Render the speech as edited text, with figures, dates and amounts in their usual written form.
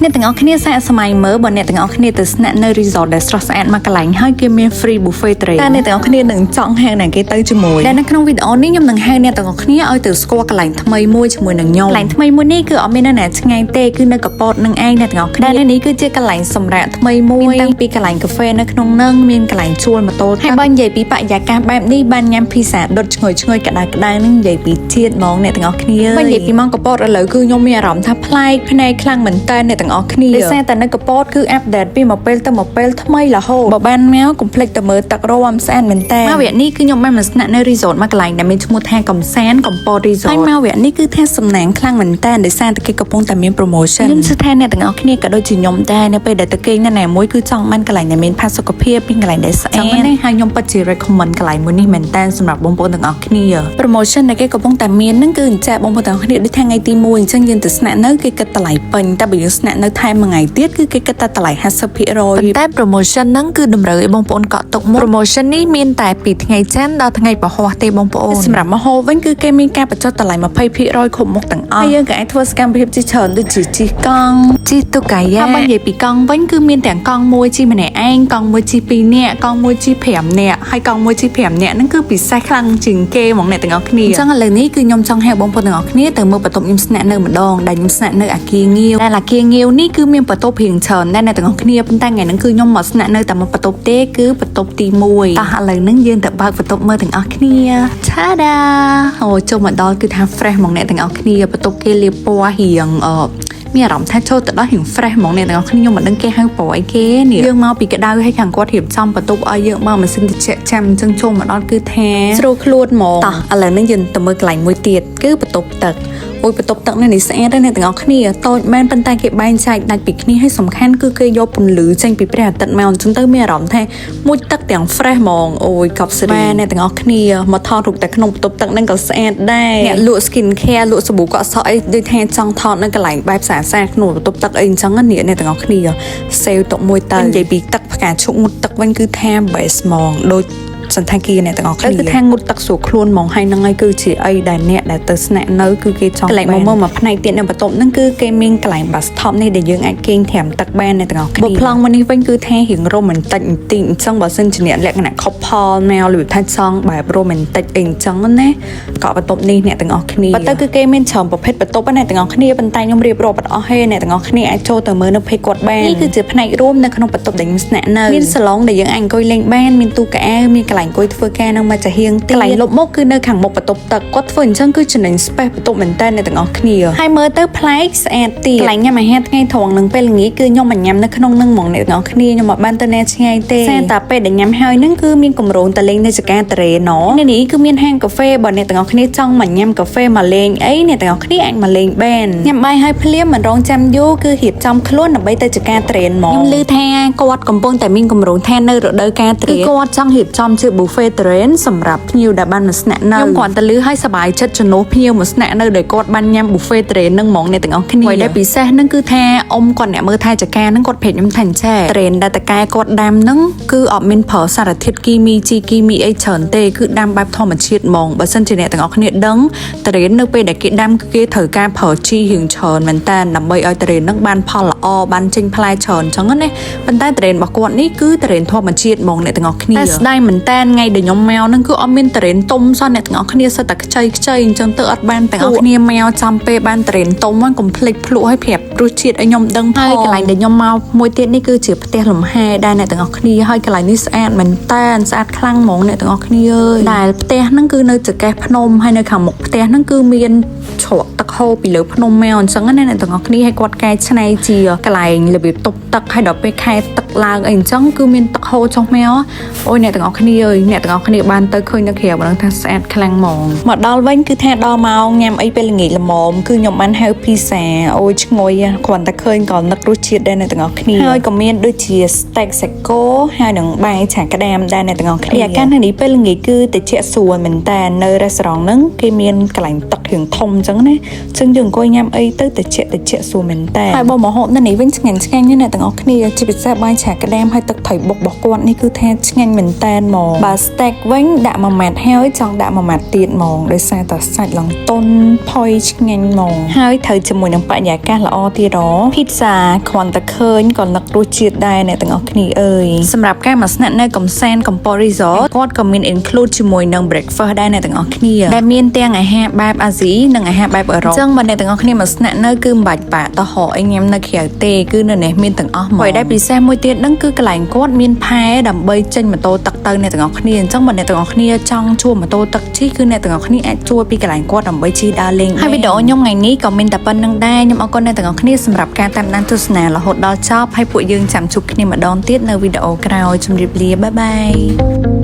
អ្នកទាំងអស់គ្នាសាកសម័យមើលបើអ្នកទាំងអស់គ្នាទៅស្នាក់នៅ resort ដែលស្រស់ស្អាតមួយកន្លែងហើយគេមាន free buffet ត្រេនតែអ្នកទាំងអស់គ្នានឹងចង់ហាងណាគេទៅជាមួយដែលនៅក្នុងវីដេអូនេះខ្ញុំនឹងហៅអ្នកទាំងអស់គ្នាឲ្យទៅស្គាល់កន្លែងថ្មីមួយជាមួយនឹងខ្ញុំកន្លែងថ្មីមួយនេះគឺអត់មាននៅណាឆ្ងាយទេគឺនៅកពតនឹងឯងអ្នកទាំងអស់គ្នាដែលនេះគឺជាកន្លែងសម្រាប់ថ្មីមួយតាំងពីកន្លែងកាហ្វេនៅក្នុងនឹងមានកន្លែងជួលម៉ូតូហើយបើនិយាយពីបរិយាកាសបែបនេះបានញ៉ាំភីសាដុតឈ្ងុយក្តៅៗនឹងនិយាយពីជាតិហ្មងអ្នកទាំងអស់គ្នាបើនិយាយពីម៉ោងកពតឥឡូវគឺខ្ញុំមានអារម្មណ៍ថាប្លែកភ្នែកខ្លាំងមែនតើអ្នកទាំងអស់គ្នាតែនៅកពតគឺអាប់ដេតពីមួយពេលទៅមួយពេលថ្មីរហូតបើបានមកកុំភ្លេចទៅមើលទឹករមស្អាតមែនតើមកវគ្គនេះគឺខ្ញុំបានមកស្នាក់នៅ resort មួយកន្លែងដែលមានឈ្មោះថាកំសាន្តកំពត resort ហើយមកវគ្គនេះគឺថាសំណាងខ្លាំងមែនតើដោយសារតែគេកំពុងតែមាន promotion ខ្ញុំជឿថាអ្នកទាំងអស់គ្នាក៏ដូចជាខ្ញុំដែរនៅពេលដែលទៅគេងនៅណាមួយគឺចង់បានកន្លែងដែលមានផាសុកភាពមានកន្លែងដែលស្អាតចឹងហ្នឹងហើយខ្ញុំពិតជា recommend កន្លែងមួយនេះមែនតើសម្រាប់បងប្អូនទាំងអស់គ្នា promotion ដែលគេកំពុងតែមានហ្នឹងគឺអញ្ចាបងប្អូនទាំងអស់គ្នាដូចថាថ្ងៃទី1អញ្ចឹងយើងទៅស្នាក់នៅគេគិតតម្លៃពេញតែបើយើងស្នាក់នៅថែមមួយថ្ងៃទៀតគឺគេគិតតែតម្លៃ 50% ប៉ុន្តែ promotion ហ្នឹងគឺតម្រូវឲ្យបងប្អូនកក់ទុកមុន promotion នេះមានតែពីថ្ងៃច័ន្ទដល់ថ្ងៃពហុទេបងប្អូនសម្រាប់ម្ហូបវិញគឺគេមានការបញ្ចុះតម្លៃ 20% គ្រប់មុខទាំងអស់ហើយយើងក៏អាចធ្វើសកម្មភាពជាច្រើនដូចជាជិះកង់ជិះទូកកាយ៉ាហើយបើនិយាយពីកង់វិញគឺមានទាំងកង់មួយជិះម្នាក់ឯងកង់មួយជិះ2នាក់កង់មួយជិះ5នាក់ហើយកង់មួយជិះ5នាក់ហ្នឹងគឺពិសេសខ្លាំងជាងគេហ្មងអ្នកទាំងអស់គ្នាអញ្ចឹងឥឡូវនេះគឺខ្ញុំចង់ហៅបងប្អូនទាំងអស់គ្នាទៅមើលបន្ទប់ខ្ញុំស្នាក់នៅម្ដងដែលខ្ញុំស្នាក់នៅអាគារងាវដែលអាគារងាវនេះគឺមានបន្ទប់រៀងច្រើនដែរអ្នកទាំងអស់គ្នាប៉ុន្តែថ្ងៃហ្នឹងគឺខ្ញុំមកស្នាក់នៅតែមួយបន្ទប់ទេគឺបន្ទប់ទី1តោះឥឡូវហ្នឹងយើងទៅបើកបន្ទប់មើលទាំងអស់គ្នាឆាដាអូចូលមកដល់គឺថា fresh ហ្មងអ្នកទាំងអស់គ្នាបន្ទប់គេលាបពណ៌រៀងមានអារម្មណ៍ថាចូលទៅដល់រៀង fresh ហ្មងអ្នកទាំងអស់គ្នាខ្ញុំមិនដឹងគេហៅពណ៌អីគេនេះយើងមកពីក្តៅហើយខាងគាត់រៀបចំបន្ទប់ឲ្យយើងបើម៉ាស៊ីនត្រជាក់ចាំអញ្ចឹងចូលមកដល់គឺថាស្រួលខ្លួនហ្មងតោះឥឡូវហ្នឹងយើងទៅមើលកន្លែងមួយទៀតគឺបន្ទប់ទឹកអូយបន្ទប់ទឹកនេះស្អាតណាស់អ្នកទាំងអស់គ្នាតូចមែនប៉ុន្តែគេបែងចែកដាច់ពីគ្នាហើយសំខាន់គឺគេយកពន្លឺចេញពីព្រះអាទិត្យមកអញ្ចឹងទៅមានអារម្មណ៍ថាមួយទឹកទាំង fresh ហ្មងអូយកប់សេរីអ្នកទាំងអស់គ្នាមកថតរូបតែក្នុងបន្ទប់ទឹកហ្នឹងក៏ស្អាតដែរអ្នកលក់ skin care លក់សាប៊ូកក់សក់អីដូចថាចង់ថតនៅកន្លែងបែបស្អាតក្នុងបន្ទប់ទឹកអីអញ្ចឹងអ្នកទាំងអស់គ្នាសេវតុកមួយទៅនិយាយពីទឹកផ្កាឈូកងុតទឹកវិញគឺថា best ហ្មងដូចសន្តាគារអ្នកទាំងអស់គ្នាគឺថាងុតទឹកស្រួលខ្លួនហ្មងហើយហ្នឹងហើយគឺជាអីដែលអ្នកដែលទៅស្នាក់នៅគឺគេចង់កន្លែងមកផ្នែកទៀតនៅបន្ទប់ហ្នឹងគឺគេមានកន្លែង bus stop នេះដែលយើងអាចគេងត្រាំទឹកបានអ្នកទាំងអស់គ្នាបើប្លង់មកនេះវិញគឺថារៀង romantic បន្តិចអញ្ចឹងបើសិនជាអ្នកលក្ខណៈ couple មកលុយថាចង់បែប romantic អីអញ្ចឹងណាក៏បន្ទប់នេះអ្នកទាំងអស់គ្នាបើទៅគឺគេមានច្រើនប្រភេទបន្ទប់ណាអ្នកទាំងអស់គ្នាប៉ុន្តែខ្ញុំរៀបរាប់អត់អស់ទេអ្នកទាំងអស់គ្នាអាចចូលទៅមើលនៅ page គាត់បាននេះគឺជាផ្នែករួមនៅក្នុងបន្ទប់ដែលខ្ញុំស្នាក់នៅមានសាឡុងដែលយើងអាចអង្គុយលេងបានមានទូកៅអៅមានកន្លែងអង្គុយធ្វើការនៅមកចាហៀងកន្លែងលុបមុខគឺនៅខាងមុខបន្ទប់ទឹកគាត់ធ្វើអញ្ចឹងគឺចំណេញ space បន្ទប់មែនតើអ្នកទាំងអស់គ្នាហើយមើលទៅប្លែកស្អាតទៀតកន្លែងញ៉ាំអាហារថ្ងៃត្រង់នឹងពេលល្ងាចគឺខ្ញុំមកញ៉ាំនៅក្នុងនឹងហ្មងអ្នកទាំងអស់គ្នាខ្ញុំមកបានទៅណាឆ្ងាយទេតែតែពេលដែលញ៉ាំហើយនឹងគឺមានកម្រងទៅលេងនៅចកាត្រេណនេះគឺមានហាងកាហ្វេបើអ្នកទាំងអស់គ្នាចង់មកញ៉ាំកាហ្វេមកលេងអីអ្នកទាំងអស់គ្នាអាចមកលេងបានញ៉ាំបាយហើយភ្លាមមិនរងចាំយូរគឺរៀបចំខ្លួនដើម្បីទៅចកាត្រេណហ្មងខ្ញុំឮថាគាត់កំពុងតែមានកម្រងថានៅរដូវកាលត្រេគាត់ចង់រៀបចំជា buffet ត្រេនសម្រាប់ភ្ញៀវដែលបានមកស្នាក់នៅខ្ញុំគាត់ទៅលឺឲ្យសប្បាយចិត្តជំនួសភ្ញៀវមកស្នាក់នៅដោយគាត់បានញ៉ាំ buffet ត្រេននឹងហ្មងអ្នកទាំងអស់គ្នាហើយដែលពិសេសនឹងគឺថាអ៊ំគាត់អ្នកមើលថែចកានឹងគាត់ភេទខ្ញុំថាអញ្ចឹងត្រេនដែលតកែគាត់ដាំនឹងគឺអត់មានប្រើសារធាតុគីមីជីគីមីអីច្រើនទេគឺដាំបែបធម្មជាតិហ្មងបើសិនជាអ្នកទាំងអស់គ្នាដឹងត្រេននៅពេលដែលគេដាំគឺគេត្រូវការប្រើជីរៀងច្រើនមែនតើដើម្បីឲ្យត្រេននឹងបានផលល្អបានចេញផ្លែច្រើនអញ្ចឹងណាប៉ុន្តែត្រេនរបស់គាត់នេះគឺត្រេនធម្មជាតិហ្មងអ្នកទាំងអស់គ្នាតែស្ដាយមែនតើថ្ងៃដែលខ្ញុំមកនឹងគឺអត់មានត្រេនទុំសោះអ្នកទាំងអស់គ្នាសិតតែខ្ចីអញ្ចឹងទៅអត់បានទាំងអស់គ្នាមកចាំពេលបានត្រេនទុំហ្នឹងកុំភ្លេចភ្លក់ឲ្យប្រាប់រសជាតិឲ្យខ្ញុំដឹងហើយកន្លែងដែលខ្ញុំមកមួយទៀតនេះគឺជាផ្ទះលំហែដែលអ្នកទាំងអស់គ្នាហើយកន្លែងនេះស្អាតមែនតើស្អាតខ្លាំងហ្មងអ្នកទាំងអស់គ្នាអើយដែលផ្ទះហ្នឹងគឺនៅចកេះភ្នំហើយនៅខាងមុខផ្ទះហ្នឹងគឺមានជ្រក់ទឹកហូរពីលើភ្នំមកអញ្ចឹងណាអ្នកទាំងអស់គ្នាឲ្យគាត់កែច្នៃជាកន្លែងរបៀបទប់ទឹកហើយដល់ពេលខែទឹកឡើងអីអញ្ចឹងគឺមានទឹកហូរចុះមកអូយអ្នកទាំងអស់គ្នាអើយអ្នកទាំងអស់គ្នាបានទៅឃើញនៅក្រៅហ្នឹងថាស្អាតខ្លាំងហ្មងមកដល់វិញគឺថាដល់ម៉ោងញ៉ាំអីពេលល្ងាចល្មមគឺខ្ញុំបានហៅភីសាអូយឈ្ងុយគ្រាន់តែឃើញក៏នឹករសជាតិដែរអ្នកទាំងអស់គ្នាហើយក៏មានដូចជា steak សាច់គោហើយនឹងបាយឆាក្តាមដែរអ្នកទាំងអស់គ្នាអាកាសនេះពេលល្ងាចគឺតិចស្រួលមែនតើនៅ restaurant ហ្នឹងគេមានកន្លែងទឹករៀងធំអញ្ចឹងណា ซึ่งយើងអង្គុយញ៉ាំអីទៅតិចសួរមែនតើហើយបងមកហូបនៅនេះវិញឆ្ងាញ់ណាស់អ្នកទាំងអស់គ្នាជាពិសេសបាយឆាក្តាមហើយទឹកត្រីបុករបស់គាត់នេះគឺថាឆ្ងាញ់មែនតើហ្មងបើ steak វិញដាក់1ម៉ាត់ហើយចង់ដាក់1ម៉ាត់ទៀតហ្មងដោយសារតែសាច់ឡើងទន់ផុយឆ្ងាញ់ហ្មងហើយត្រូវជាមួយនឹងបរិយាកាសល្អទៀតហ៎ pizza គ្រាន់តែឃើញក៏នឹករសជាតិដែរអ្នកទាំងអស់គ្នាអើយសម្រាប់ការមកស្នាក់នៅកំសាន្តកំពត resort គាត់ក៏មាន include ជាមួយនឹង breakfast ដែរអ្នកទាំងអស់គ្នាដែលមានទាំងអាហារបែបអាស៊ីនិងអាហារបែបអឺរ៉ុបអញ្ចឹងបើអ្នកទាំងអស់គ្នាមកស្នាក់នៅគឺមិនបាច់បាក់តោះអីញ៉ាំនៅក្រៅទេគឺនៅនេះមានទាំងអស់មកហើយដែលពិសេសមួយទៀតហ្នឹងគឺកន្លែងគាត់មានផែដើម្បីចេញម៉ូតូទឹកទៅអ្នកទាំងអស់គ្នាអញ្ចឹងបើអ្នកទាំងអស់គ្នាចង់ជួលម៉ូតូទឹកជិះគឺអ្នកទាំងអស់គ្នាអាចជួលពីកន្លែងគាត់ដើម្បីជិះដើរលេងហើយវីដេអូខ្ញុំថ្ងៃនេះក៏មានតែប៉ុណ្្នឹងដែរខ្ញុំអរគុណអ្នកទាំងអស់គ្នាសម្រាប់ការតាមដានទស្សនារហូតដល់ចប់ហើយពួកយើងចាំជួបគ្នាម្ដងទៀតនៅវីដេអូក្រោយជម្រាបលាបាយបាយ